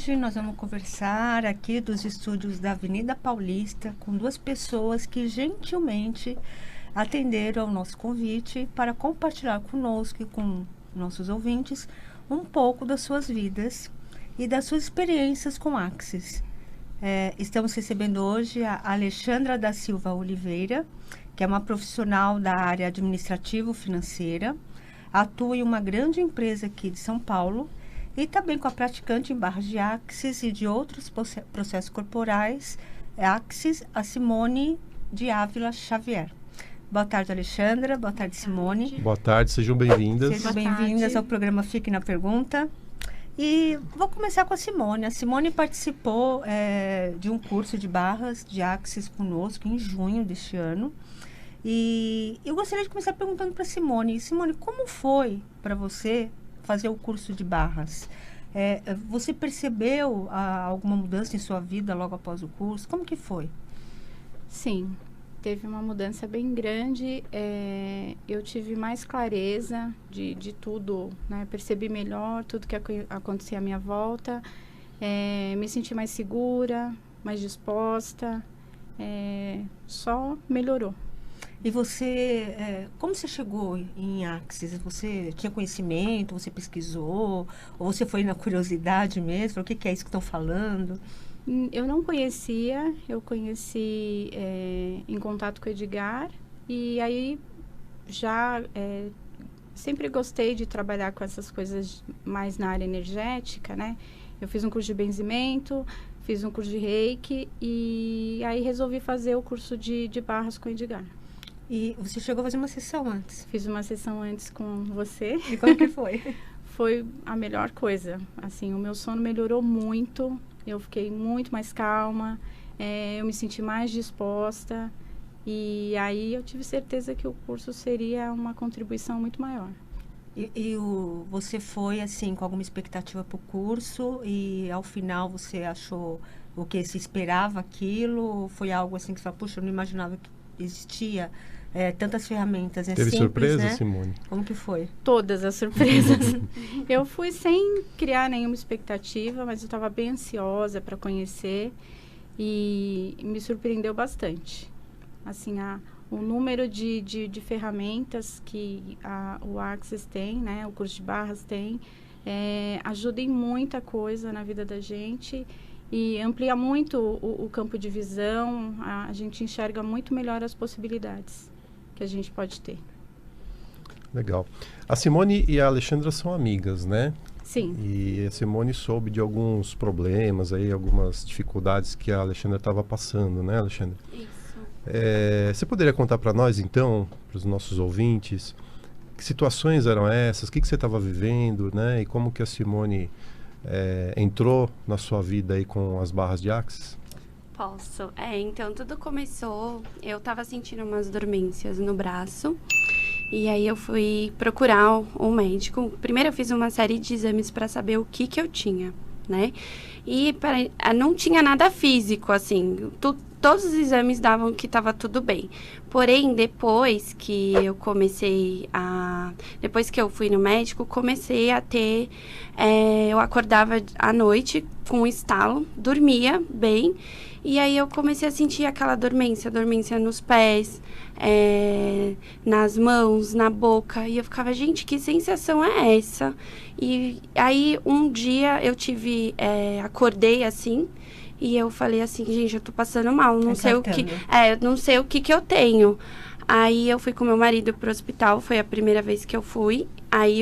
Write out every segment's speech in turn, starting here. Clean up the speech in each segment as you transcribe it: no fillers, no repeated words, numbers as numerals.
hoje nós vamos conversar aqui dos estúdios da Avenida Paulista com duas pessoas que gentilmente atenderam ao nosso convite para compartilhar conosco e com nossos ouvintes um pouco das suas vidas e das suas experiências com Axis. Estamos recebendo hoje a Alexandra da Silva Oliveira, que é uma profissional da área administrativo-financeira, atua em uma grande empresa aqui de São Paulo e também com a praticante em barras de Axis e de outros processos corporais, Axis, a Simone de Ávila Xavier. Boa tarde, Alexandra. Boa tarde, Simone. Boa tarde, sejam bem-vindas. Sejam bem-vindas ao programa Fique na Pergunta. E vou começar com a Simone. A Simone participou de um curso de barras de Axis conosco em junho deste ano. E eu gostaria de começar perguntando para a Simone. Simone, como foi para você fazer o curso de barras? Você percebeu alguma mudança em sua vida logo após o curso? Como que foi? Sim, teve uma mudança bem grande. Eu tive mais clareza de tudo, né? Percebi melhor tudo que acontecia à minha volta. Me senti mais segura, mais disposta. Só melhorou. E você, como você chegou em Axis? Você tinha conhecimento, você pesquisou, ou você foi na curiosidade mesmo? O que é isso que estão falando? Eu não conhecia, eu conheci em contato com o Edgar, e aí já sempre gostei de trabalhar com essas coisas mais na área energética, né? Eu fiz um curso de benzimento, fiz um curso de reiki, e aí resolvi fazer o curso de barras com o Edgar. E você chegou a fazer uma sessão antes? Fiz uma sessão antes com você. E como que foi? Foi a melhor coisa. Assim, o meu sono melhorou muito. Eu fiquei muito mais calma. Eu me senti mais disposta. E aí eu tive certeza que o curso seria uma contribuição muito maior. Você foi, assim, com alguma expectativa para o curso e ao final você achou o que? Se esperava aquilo? Ou foi algo assim que você falou, puxa, eu não imaginava que existia tantas ferramentas, Teve simples, surpresa, né? Simone? Como que foi? Todas as surpresas. Eu fui sem criar nenhuma expectativa, mas eu estava bem ansiosa para conhecer e me surpreendeu bastante. Assim, o número de ferramentas que o Axis tem, né? O curso de barras tem, ajuda em muita coisa na vida da gente. E amplia muito o campo de visão, a gente enxerga muito melhor as possibilidades que a gente pode ter. Legal. A Simone e a Alexandra são amigas, né? Sim. E a Simone soube de alguns problemas aí, algumas dificuldades que a Alexandra estava passando, né, Alexandra? Isso. Você poderia contar para nós, então, para os nossos ouvintes, que situações eram essas, o que você estava vivendo, né? E como que a Simone entrou na sua vida aí com as barras de Axis? Posso. Então tudo começou, eu tava sentindo umas dormências no braço, e aí eu fui procurar um médico. Primeiro eu fiz uma série de exames para saber o que eu tinha, né? E não tinha nada físico, assim, todos os exames davam que estava tudo bem. Porém, depois que eu fui no médico, comecei a ter, eu acordava à noite com um estalo, dormia bem, e aí eu comecei a sentir aquela dormência nos pés, nas mãos, na boca, e eu ficava, gente, que sensação é essa? E aí um dia eu acordei assim, e eu falei assim, gente, eu tô passando mal, não sei o que eu tenho. Aí eu fui com meu marido pro hospital, foi a primeira vez que eu fui. Aí,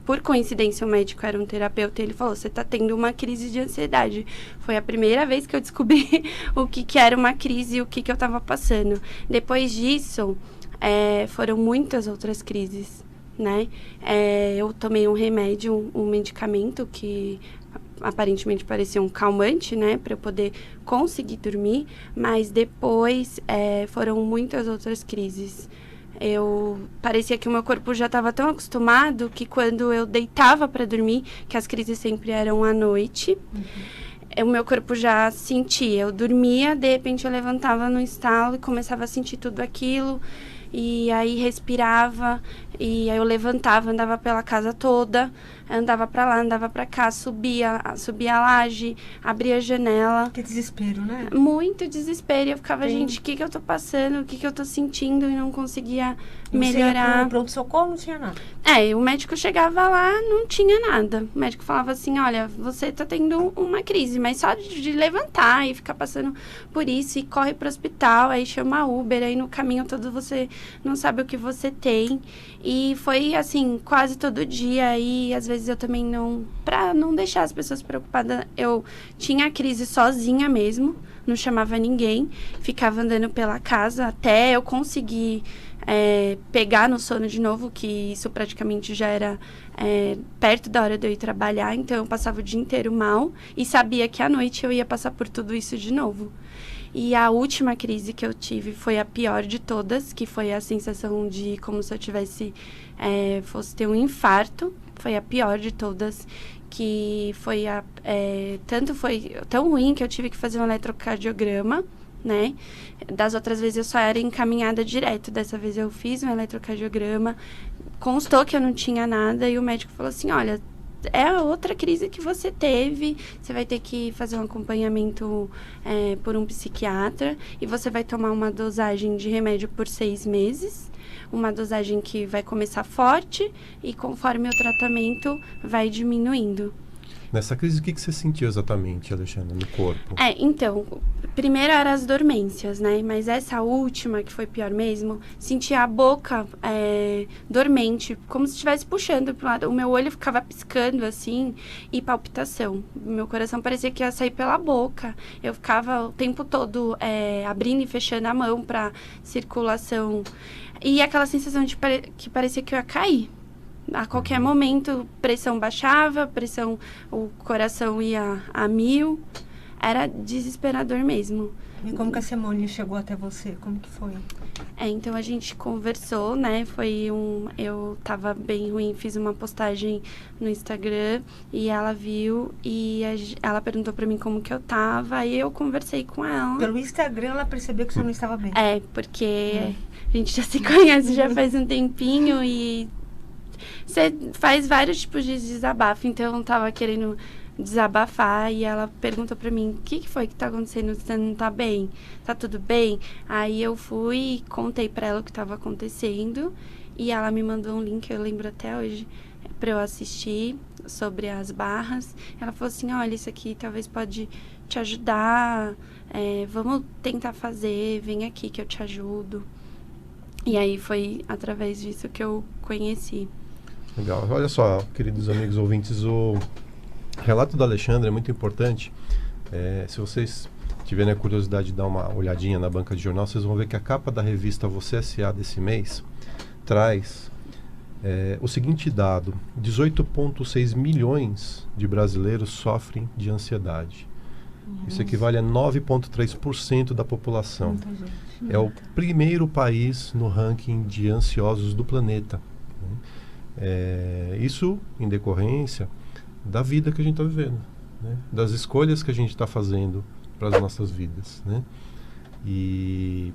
por coincidência, o médico era um terapeuta, ele falou, você tá tendo uma crise de ansiedade. Foi a primeira vez que eu descobri o que era uma crise e o que eu tava passando. Depois disso, foram muitas outras crises, né? Eu tomei um remédio, um medicamento que aparentemente parecia um calmante, né, para eu poder conseguir dormir, mas depois foram muitas outras crises. Parecia que o meu corpo já estava tão acostumado que quando eu deitava para dormir, que as crises sempre eram à noite, o meu corpo já sentia. Eu dormia, de repente eu levantava no estalo e começava a sentir tudo aquilo. e aí respirava, e aí eu levantava, andava pela casa toda, andava pra lá, andava pra cá, subia a laje, abria a janela. Que desespero, né? Muito desespero. Eu ficava, Sim. gente, o que eu tô passando? O que eu tô sentindo? E não conseguia Você ia melhorar. pro pronto-socorro, não tinha nada. O médico chegava lá, não tinha nada. O médico falava assim, olha, você tá tendo uma crise, mas só de levantar e ficar passando por isso, e corre pro hospital, aí chama Uber, aí no caminho todo você não sabe o que você tem. E foi, assim, quase todo dia, e às vezes eu também pra não deixar as pessoas preocupadas, eu tinha a crise sozinha mesmo, não chamava ninguém, ficava andando pela casa até eu conseguir pegar no sono de novo, que isso praticamente já era perto da hora de eu ir trabalhar, então eu passava o dia inteiro mal e sabia que à noite eu ia passar por tudo isso de novo. E a última crise que eu tive foi a pior de todas, que foi a sensação de como se eu tivesse fosse ter um infarto. Foi a pior de todas, que foi tanto foi tão ruim que eu tive que fazer um eletrocardiograma, né? Das outras vezes eu só era encaminhada direto. Dessa vez eu fiz um eletrocardiograma, constou que eu não tinha nada e o médico falou assim, olha, é a outra crise que você teve, você vai ter que fazer um acompanhamento por um psiquiatra e você vai tomar uma dosagem de remédio por 6 meses, uma dosagem que vai começar forte e conforme o tratamento vai diminuindo. Nessa crise, o que você sentiu exatamente, Alexandra, no corpo? Então, primeiro eram as dormências, né? Mas essa última, que foi pior mesmo, sentia a boca dormente, como se estivesse puxando pro lado. O meu olho ficava piscando, assim, e palpitação. Meu coração parecia que ia sair pela boca. Eu ficava o tempo todo abrindo e fechando a mão para circulação. E aquela sensação de que parecia que eu ia cair. A qualquer momento, pressão baixava, o coração ia a 1000. Era desesperador mesmo. E como que a Simone chegou até você? Como que foi? Então a gente conversou, né? Eu tava bem ruim, fiz uma postagem no Instagram e ela viu e ela perguntou pra mim como que eu tava, aí eu conversei com ela. Pelo Instagram ela percebeu que você não estava bem. Porque a gente já se conhece já faz um tempinho e você faz vários tipos de desabafo, então eu tava querendo desabafar e ela perguntou pra mim, o que foi que tá acontecendo? Você não tá bem? Tá tudo bem? Aí eu fui e contei pra ela o que tava acontecendo e ela me mandou um link, eu lembro até hoje, pra eu assistir sobre as barras. Ela falou assim, olha, isso aqui talvez pode te ajudar, vamos tentar fazer, vem aqui que eu te ajudo. E aí foi através disso que eu conheci. Legal. Olha só, queridos amigos ouvintes, o relato da Alexandra é muito importante. Se vocês tiverem a curiosidade de dar uma olhadinha na banca de jornal, vocês vão ver que a capa da revista Você S.A. desse mês traz o seguinte dado: 18,6 milhões de brasileiros sofrem de ansiedade. Isso equivale a 9,3% da população. É o primeiro país no ranking de ansiosos do planeta. Isso em decorrência da vida que a gente está vivendo, né? Das escolhas que a gente está fazendo para as nossas vidas, né? E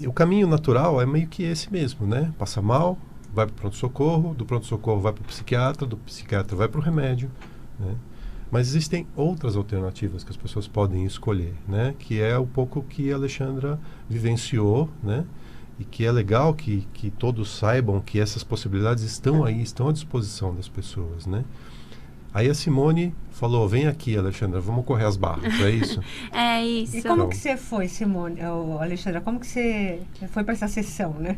o caminho natural é meio que esse mesmo, né? Passa mal, vai para o pronto-socorro, do pronto-socorro vai para o psiquiatra, do psiquiatra vai para o remédio, né? Mas existem outras alternativas que as pessoas podem escolher, né? Que é um pouco que a Alexandra vivenciou, né? E que é legal que todos saibam que essas possibilidades estão aí, estão à disposição das pessoas, né? Aí a Simone falou, vem aqui, Alexandra, vamos correr as barras, é isso? É isso. E como que você foi, Simone, Alexandra? Como que você foi para essa sessão, né?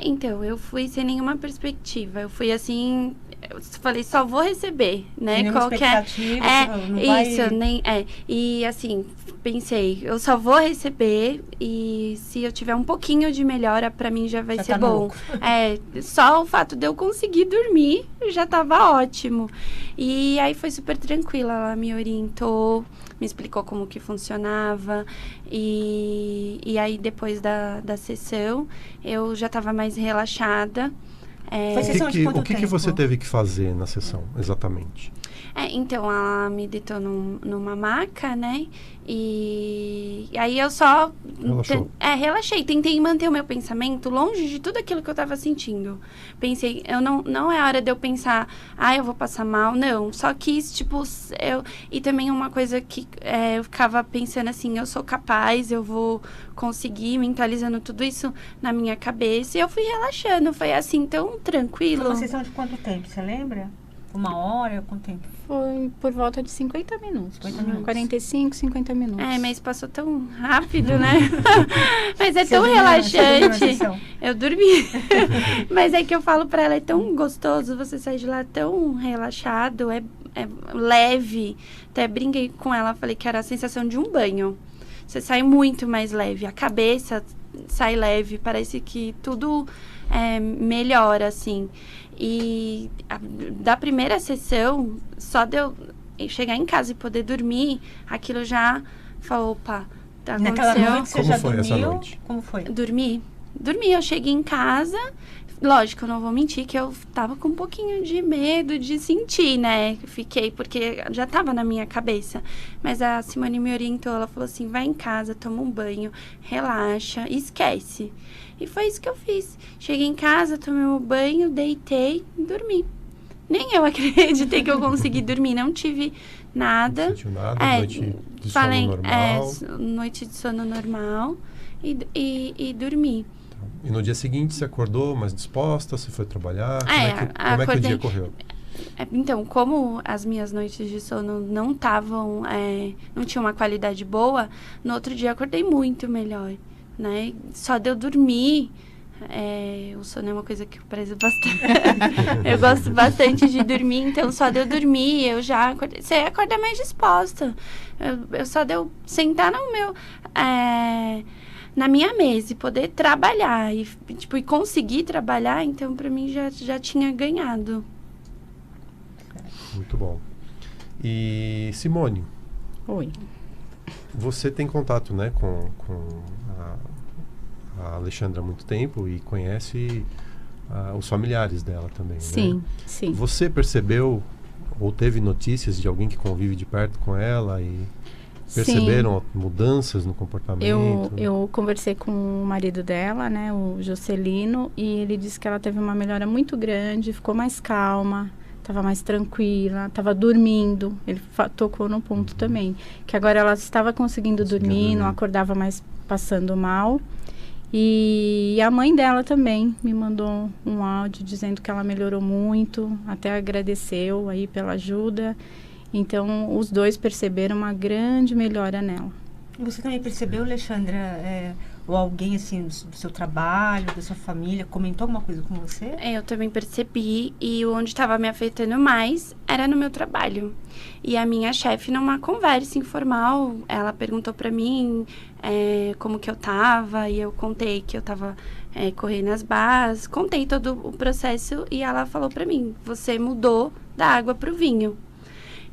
Então, eu fui sem nenhuma perspectiva. Eu fui assim, eu falei, só vou receber, né? Sem nenhuma expectativa, não isso, vai... nem e assim, pensei, eu só vou receber e se eu tiver um pouquinho de melhora, pra mim já vai Já ser tá bom. Só o fato de eu conseguir dormir já tava ótimo. E aí foi super tranquila, ela me orientou, me explicou como que funcionava e aí depois da sessão eu já estava mais relaxada. Foi sessão de quanto o que tempo? você teve que fazer na sessão, exatamente? Então, ela me deitou numa maca, né? E aí eu só... Relaxou. Relaxei. Tentei manter o meu pensamento longe de tudo aquilo que eu tava sentindo. Pensei, não é hora de eu pensar, eu vou passar mal. Não, só quis, tipo, E também uma coisa que eu ficava pensando assim, eu sou capaz, eu vou conseguir, mentalizando tudo isso na minha cabeça. E eu fui relaxando, foi assim, tão tranquilo. Foi uma sessão de quanto tempo, você lembra? 1 hora, quanto tempo? Foi por volta de 50 minutos. 50 minutos. 45, 50 minutos. Mas passou tão rápido, né? Mas é Você tão dormiu na relaxante. sessão? Eu dormi. Mas é que eu falo pra ela, é tão gostoso, você sai de lá tão relaxado, é leve. Até brinquei com ela, falei que era a sensação de um banho. Você sai muito mais leve, a cabeça sai leve, parece que tudo melhora, assim. E da primeira sessão, só de eu chegar em casa e poder dormir, aquilo já falou, opa, Naquela aconteceu. noite você Como já foi dormiu? essa noite? Como foi? Dormi, eu cheguei em casa, lógico, eu não vou mentir que eu tava com um pouquinho de medo de sentir, né? Fiquei, porque já tava na minha cabeça. Mas a Simone me orientou, ela falou assim, vai em casa, toma um banho, relaxa, esquece. E foi isso que eu fiz. Cheguei em casa, tomei um banho, deitei e dormi. Nem eu acreditei que eu consegui dormir, não tive nada. Não sentiu nada, noite de sono normal. Noite de sono normal e dormi. E no dia seguinte você acordou mais disposta, você foi trabalhar? Como é que o dia correu? Então, como as minhas noites de sono não estavam, não tinham uma qualidade boa, no outro dia eu acordei muito melhor, né? Só de eu dormir, o sono é uma coisa que eu prezo bastante. Eu gosto bastante de dormir, então só de eu dormir, eu já acordei. Você acorda mais disposta. Eu só de eu sentar no meu... na minha mesa e poder trabalhar e conseguir trabalhar, então pra mim já tinha ganhado. Muito bom. E Simone, Oi. você tem contato, né, com a Alexandra há muito tempo e conhece os familiares dela também, Sim, né? sim. Você percebeu ou teve notícias de alguém que convive de perto com ela e perceberam mudanças no comportamento? Eu conversei com o marido dela, né, o Jocelino, e ele disse que ela teve uma melhora muito grande, ficou mais calma, estava mais tranquila, estava dormindo. Ele tocou no ponto também, que agora ela estava conseguindo dormir, não acordava mais passando mal. E a mãe dela também me mandou um áudio dizendo que ela melhorou muito, até agradeceu aí pela ajuda. Então, os dois perceberam uma grande melhora nela. E você também percebeu, Alexandra, ou alguém assim do seu trabalho, da sua família, comentou alguma coisa com você? Eu também percebi, e onde estava me afetando mais era no meu trabalho. E a minha chefe, numa conversa informal, ela perguntou para mim como que eu tava, e eu contei que eu tava correndo as barras, contei todo o processo, e ela falou para mim, você mudou da água pro vinho.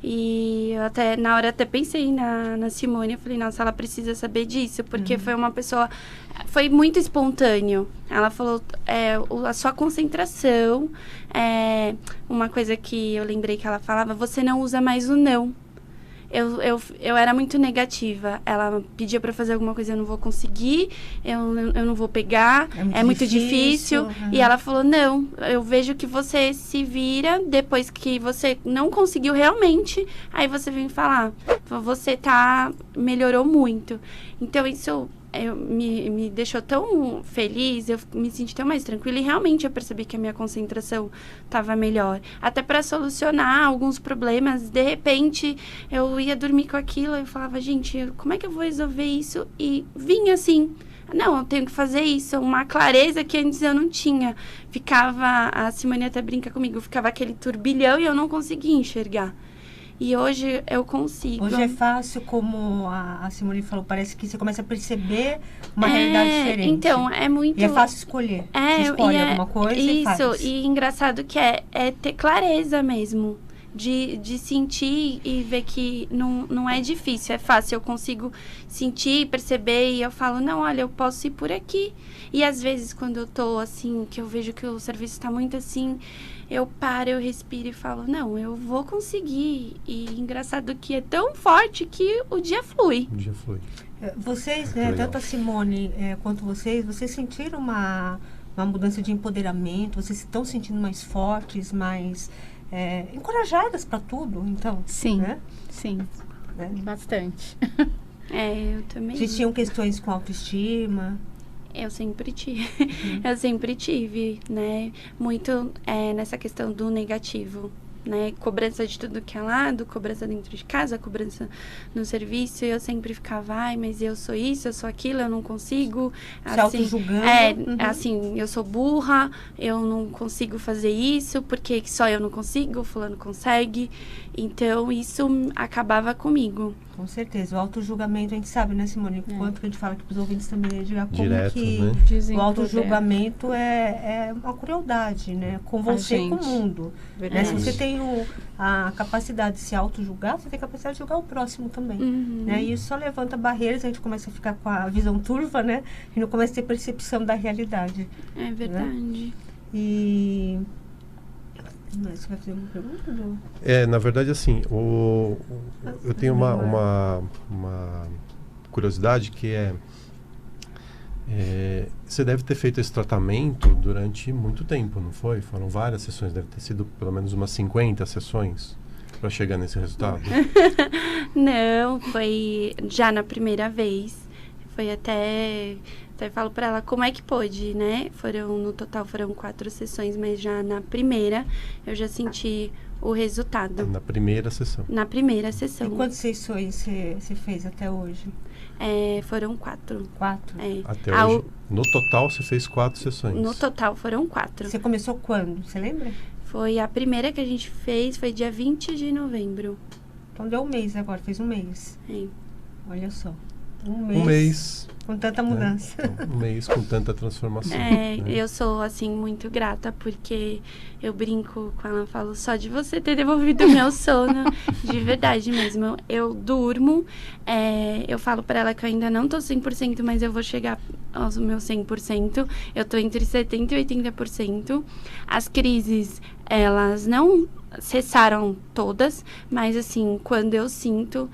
E eu na hora pensei na Simone, eu falei, nossa, ela precisa saber disso, porque foi uma pessoa, foi muito espontâneo. Ela falou, a sua concentração, uma coisa que eu lembrei que ela falava, você não usa mais o não. Eu era muito negativa. Ela pedia para fazer alguma coisa, eu não vou conseguir, eu não vou pegar, é muito difícil. Uhum. E ela falou, não, eu vejo que você se vira depois que você não conseguiu realmente, aí você vem falar, você melhorou muito. Então isso me deixou tão feliz, eu me senti tão mais tranquila, e realmente eu percebi que a minha concentração estava melhor. Até para solucionar alguns problemas, de repente eu ia dormir com aquilo, eu falava, gente, como é que eu vou resolver isso? E vinha assim, não, eu tenho que fazer isso, uma clareza que antes eu não tinha. A Simone até brinca comigo, ficava aquele turbilhão e eu não conseguia enxergar. E hoje eu consigo. Hoje é fácil, como a Simone falou, parece que você começa a perceber uma realidade diferente. Então, é muito... E é fácil escolher. Você escolhe alguma coisa e faz. Isso, e engraçado que é ter clareza mesmo. de sentir e ver que não é difícil, é fácil. Eu consigo sentir, perceber e eu falo, não, olha, eu posso ir por aqui. E às vezes quando eu tô assim, que eu vejo que o serviço tá muito assim, eu paro, eu respiro e falo, não, eu vou conseguir. E engraçado que é tão forte que o dia flui. O dia flui. Vocês, Legal. tanto a Simone quanto vocês sentiram uma mudança de empoderamento? Vocês estão se sentindo mais fortes, mais encorajadas para tudo, então? Sim, né? sim, Né? bastante. Eu também. Vocês tinham questões com autoestima? Eu sempre tive. Eu sempre tive, né? Muito nessa questão do negativo, né? Cobrança de tudo que é lado, cobrança dentro de casa, cobrança no serviço. E eu sempre ficava, ai, mas eu sou isso, eu sou aquilo, eu não consigo. Se auto-julgando. Assim, eu sou burra, eu não consigo fazer isso, porque só eu não consigo, o fulano consegue. Então, isso acabava comigo. Com certeza. O auto-julgamento, a gente sabe, né, Simone? Quanto que a gente fala aqui para os ouvintes também, né? Como Direto, que né? o auto-julgamento é uma crueldade, né? Com você e com o mundo. Né? Se você tem a capacidade de se auto-julgar, você tem a capacidade de julgar o próximo também. Né? E isso só levanta barreiras, a gente começa a ficar com a visão turva, né? E não começa a ter percepção da realidade. É verdade. Né? E... Mas você vai fazer uma pergunta? Não? Na verdade, assim, eu tenho uma curiosidade que você deve ter feito esse tratamento durante muito tempo, não foi? Foram várias sessões, deve ter sido pelo menos umas 50 sessões para chegar nesse resultado. Não, foi já na primeira vez. Foi até falo para ela como é que pôde, né? No total foram 4 sessões, mas já na primeira eu já senti o resultado. Na primeira sessão. Na primeira sessão. E quantas sessões você fez até hoje? Foram 4. 4? Até hoje. No total você fez 4 sessões. No total foram 4. Você começou quando? Você lembra? Foi a primeira que a gente fez, foi dia 20 de novembro. Então deu um mês agora, fez um mês. Olha só. Um mês. Com tanta mudança. Então, um mês com tanta transformação. Eu sou, assim, muito grata, porque eu brinco com ela, falo só de você ter devolvido o meu sono, de verdade mesmo. Eu durmo, eu falo pra ela que eu ainda não tô 100%, mas eu vou chegar aos meus 100%. Eu tô entre 70% e 80%. As crises, elas não cessaram todas, mas, assim, quando eu sinto...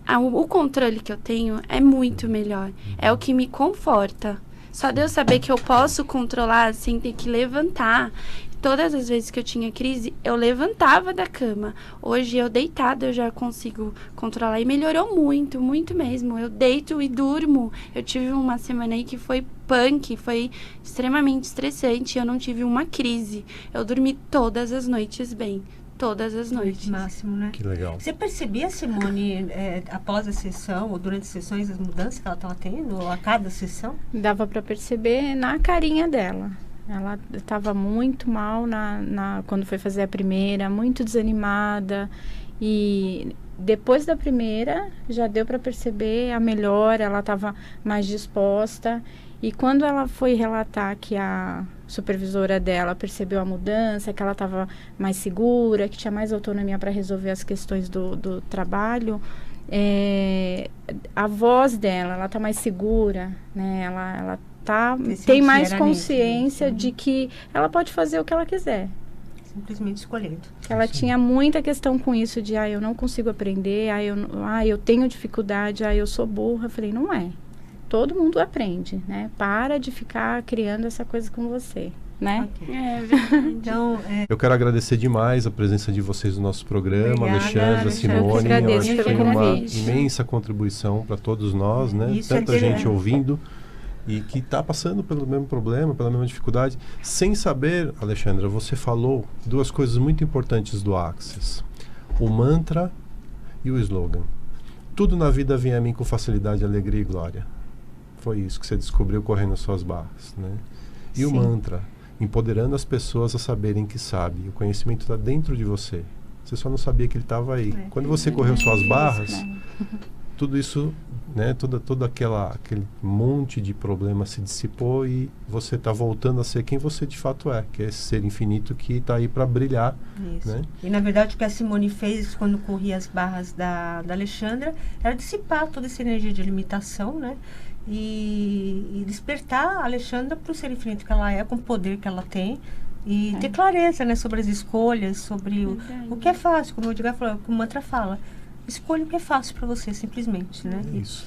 O controle que eu tenho é muito melhor. É o que me conforta. Só de eu saber que eu posso controlar sem ter que levantar. Todas as vezes que eu tinha crise, eu levantava da cama. Hoje, eu deitada, eu já consigo controlar. E melhorou muito, muito mesmo. Eu deito e durmo. Eu tive uma semana aí que foi punk, foi extremamente estressante. Eu não tive uma crise. Eu dormi todas as noites bem. Todas as noites. Máximo, né? Que legal. Você percebia, Simone, após a sessão ou durante as sessões, as mudanças que ela estava tendo, ou a cada sessão? Dava para perceber na carinha dela. Ela estava muito mal quando foi fazer a primeira, muito desanimada. E depois da primeira, já deu para perceber a melhora, ela estava mais disposta. E quando ela foi relatar que a supervisora dela percebeu a mudança, que ela estava mais segura, que tinha mais autonomia para resolver as questões do trabalho, a voz dela, ela está mais segura, né? Ela tem mais consciência de que ela pode fazer o que ela quiser. Simplesmente escolhendo. Ela tinha muita questão com isso de, eu não consigo aprender, eu tenho dificuldade, eu sou burra. Eu falei, não é. Todo mundo aprende, né? Para de ficar criando essa coisa com você, né? Okay. Então, eu quero agradecer demais a presença de vocês no nosso programa. Obrigada, Alexandra, Simone. Eu acho que foi pelo uma convite. imensa contribuição para todos nós, né? Isso Tanta gente ouvindo e que está passando pelo mesmo problema, pela mesma dificuldade. Sem saber, Alexandra, você falou 2 coisas muito importantes do Access. O mantra e o slogan. Tudo na vida vem a mim com facilidade, alegria e glória. Foi isso que você descobriu correndo as suas barras, né? E o mantra, empoderando as pessoas a saberem que sabe. O conhecimento está dentro de você. Você só não sabia que ele estava aí. Quando você correu suas barras, tudo isso, né, todo aquele monte de problema se dissipou e você está voltando a ser quem você de fato é, que é esse ser infinito que está aí para brilhar. Isso. Né? E na verdade o que a Simone fez quando corria as barras da Alexandra era dissipar toda essa energia de limitação, né? E despertar a Alexandra para o ser infinito que ela é, com o poder que ela tem. E ter clareza, né, sobre as escolhas, sobre o que é fácil, como o Edgar falou, como o mantra fala. Escolha o que é fácil para você, simplesmente, né? Isso.